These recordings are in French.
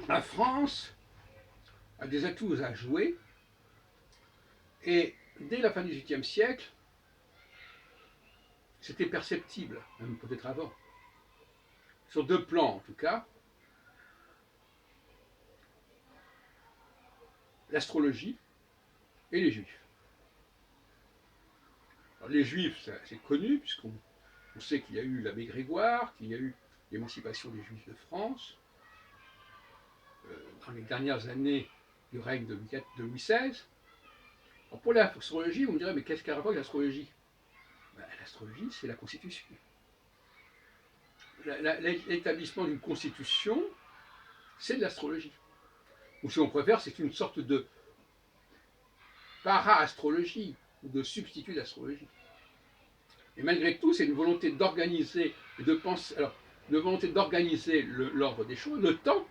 la France a des atouts à jouer, et dès la fin du XVIIIe siècle, c'était perceptible, même peut-être avant, sur deux plans en tout cas, l'astrologie et les juifs. Alors, les juifs, c'est connu, puisqu'on sait qu'il y a eu l'abbé Grégoire, qu'il y a eu l'émancipation des juifs de France, dans les dernières années du règne de Louis XVI. Alors pour l'astrologie, vous me direz, mais qu'est-ce qu'il y a à voir avec l'astrologie? Ben, l'astrologie, c'est la constitution. L'établissement d'une constitution, c'est de l'astrologie. Ou si on préfère, c'est une sorte de para-astrologie, ou de substitut d'astrologie. Et malgré tout, c'est une volonté d'organiser et de penser. Alors, une volonté d'organiser l'ordre des choses, le temps.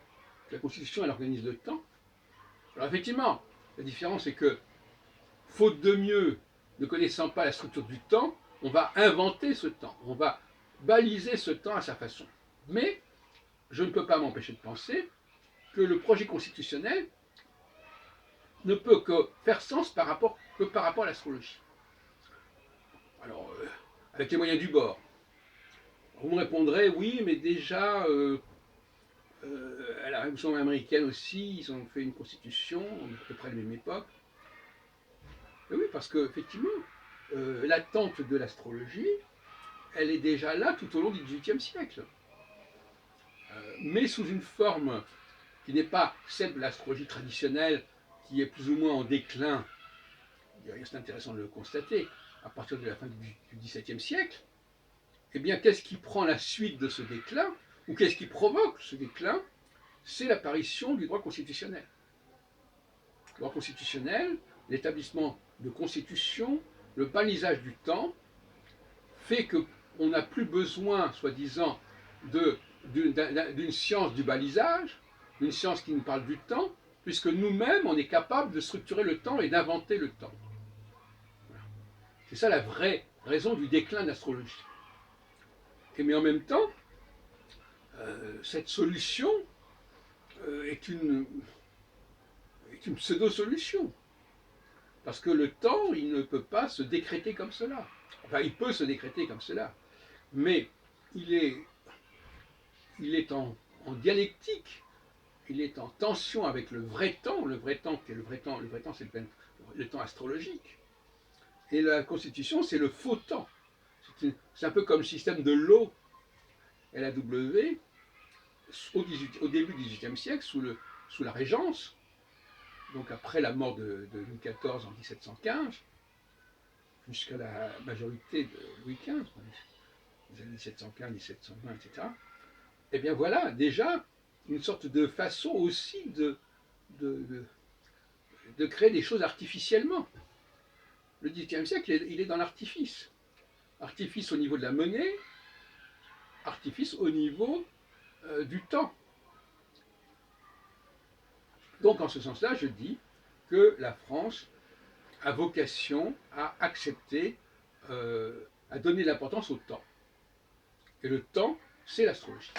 La Constitution, elle organise le temps. Alors, effectivement, la différence, c'est que, faute de mieux, ne connaissant pas la structure du temps, on va inventer ce temps. On va baliser ce temps à sa façon. Mais, je ne peux pas m'empêcher de penser que le projet constitutionnel ne peut que faire sens par rapport à l'astrologie. Alors, avec les moyens du bord. Vous me répondrez, oui, mais déjà, à la Révolution américaine aussi, ils ont fait une constitution, à peu près à la même époque. Et oui, parce qu'effectivement, l'attente de l'astrologie, elle est déjà là tout au long du XVIIIe siècle. Mais sous une forme qui n'est pas celle de l'astrologie traditionnelle, qui est plus ou moins en déclin, c'est intéressant de le constater, à partir de la fin du XVIIe siècle. Eh bien, qu'est-ce qui prend la suite de ce déclin, ou qu'est-ce qui provoque ce déclin? C'est l'apparition du droit constitutionnel. Le droit constitutionnel, l'établissement de constitution, le balisage du temps, fait qu'on n'a plus besoin, soi-disant, d'une science du balisage, d'une science qui nous parle du temps, puisque nous-mêmes, on est capable de structurer le temps et d'inventer le temps. Voilà. C'est ça la vraie raison du déclin de l'astrologie. Mais en même temps, cette solution est une pseudo-solution. Parce que le temps, il ne peut pas se décréter comme cela. Enfin, il peut se décréter comme cela. Mais il est en dialectique, il est en tension avec le vrai temps qui est le vrai temps, c'est le temps astrologique. Et la Constitution, c'est le faux temps. C'est un peu comme le système de l'eau, LAW, au début du XVIIIe siècle, sous la Régence, donc après la mort de Louis XIV en 1715, jusqu'à la majorité de Louis XV, les années 1715, 1720, etc. Eh bien voilà, déjà, une sorte de façon aussi de créer des choses artificiellement. Le XVIIIe siècle, il est dans l'artifice. Artifice au niveau de la monnaie, artifice au niveau du temps. Donc en ce sens-là, je dis que la France a vocation à accepter, à donner l'importance au temps. Et le temps, c'est l'astrologie.